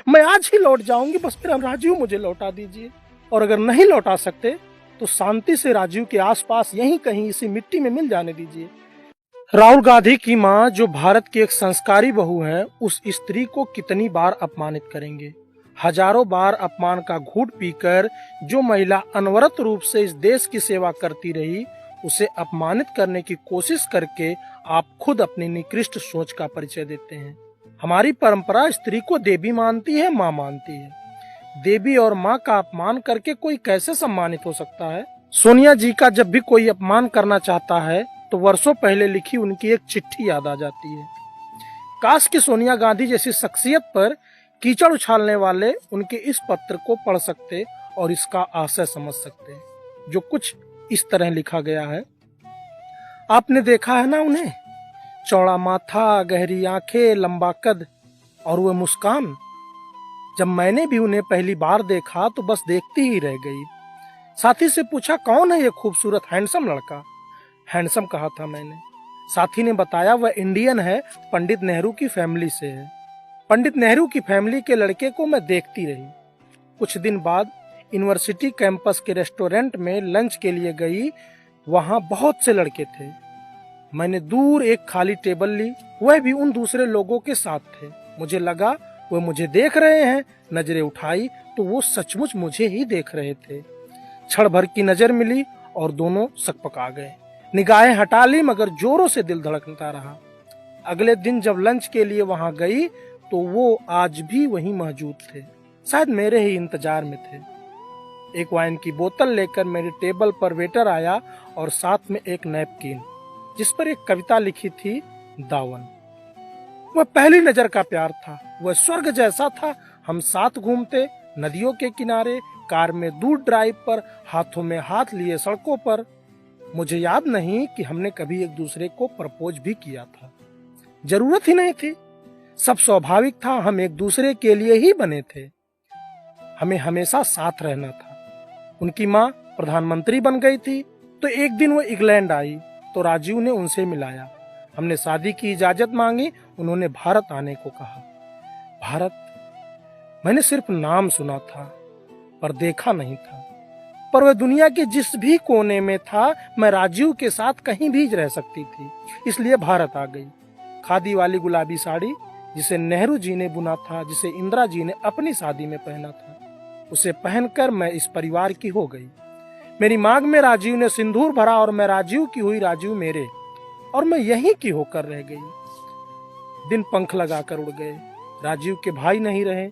मैं आज ही लौट जाऊंगी, बस मेरा राजीव मुझे लौटा दीजिए। और अगर नहीं लौटा सकते तो शांति से राजीव के आसपास यहीं कहीं इसी मिट्टी में मिल जाने दीजिए। राहुल गांधी की मां, जो भारत की एक संस्कारी बहू है, उस स्त्री को कितनी बार अपमानित करेंगे। हजारों बार अपमान का घूंट पीकर जो महिला अनवरत रूप से इस देश की सेवा करती रही, उसे अपमानित करने की कोशिश करके आप खुद अपनी निकृष्ट सोच का परिचय देते हैं। हमारी परंपरा स्त्री को देवी मानती है, माँ मानती है। देवी और माँ का अपमान करके कोई कैसे सम्मानित हो सकता है। सोनिया जी का जब भी कोई अपमान करना चाहता है तो वर्षों पहले लिखी उनकी एक चिट्ठी याद आ जाती है। काश कि सोनिया गांधी जैसी शख्सियत पर कीचड़ उछालने वाले उनके इस पत्र को पढ़ सकते और इसका आशय समझ सकते, जो कुछ इस तरह लिखा गया है। आपने देखा है ना उन्हें, चौड़ा माथा, गहरी आंखें, लंबा कद और वह मुस्कान। जब मैंने भी उन्हें पहली बार देखा तो बस देखती ही रह गई। साथी से पूछा, कौन है ये खूबसूरत हैंडसम लड़का। हैंडसम कहा था मैंने। साथी ने बताया, वह इंडियन है, पंडित नेहरू की फैमिली से है। पंडित नेहरू की फैमिली के लड़के को मैं देखती रही। कुछ दिन बाद यूनिवर्सिटी कैंपस के रेस्टोरेंट में लंच के लिए गई। वहां बहुत से लड़के थे। मैंने दूर एक खाली टेबल ली, वह भी उन दूसरे लोगों के साथ थे। मुझे लगा वह मुझे देख रहे हैं। नजरें उठाई तो वो सचमुच मुझे ही देख रहे थे। क्षण भर की नजर मिली और दोनों सकपका गए। निगाहें हटा ली, मगर जोरों से दिल धड़कता रहा। अगले दिन जब लंच के लिए वहां गई तो वो आज भी वहीं मौजूद थे, शायद मेरे ही इंतजार में थे। एक वाइन की बोतल लेकर मेरे टेबल पर वेटर आया और साथ में एक नैपकिन जिस पर एक कविता लिखी थी, दावन। वह पहली नजर का प्यार था। वह स्वर्ग जैसा था। हम साथ घूमते नदियों के किनारे, कार में दूर ड्राइव पर, हाथों में हाथ लिए सड़कों पर। मुझे याद नहीं कि हमने कभी एक दूसरे को प्रपोज भी किया था। जरूरत ही नहीं थी। सब स्वाभाविक था। हम एक दूसरे के लिए ही बने थे। हमें हमेशा साथ रहना था। उनकी माँ प्रधानमंत्री बन गई थी तो एक दिन वो इंग्लैंड आई तो राजीव ने उनसे मिलाया। हमने शादी की इजाजत मांगी। उन्होंने भारत आने को कहा। भारत, मैंने सिर्फ नाम सुना था पर देखा नहीं था। पर वह दुनिया के जिस भी कोने में था, मैं राजीव के साथ कहीं भी रह सकती थी, इसलिए भारत आ गई। खादी वाली गुलाबी साड़ी जिसे नेहरू जी ने बुना था, जिसे इंदिरा जी ने अपनी शादी में पहना था, उसे पहनकर मैं इस परिवार की हो गई। मेरी मांग में राजीव ने सिंदूर भरा और मैं राजीव की हुई, राजीव मेरे, और मैं यहीं की होकर रह गई। दिन पंख लगाकर उड़ गए। राजीव के भाई नहीं रहे,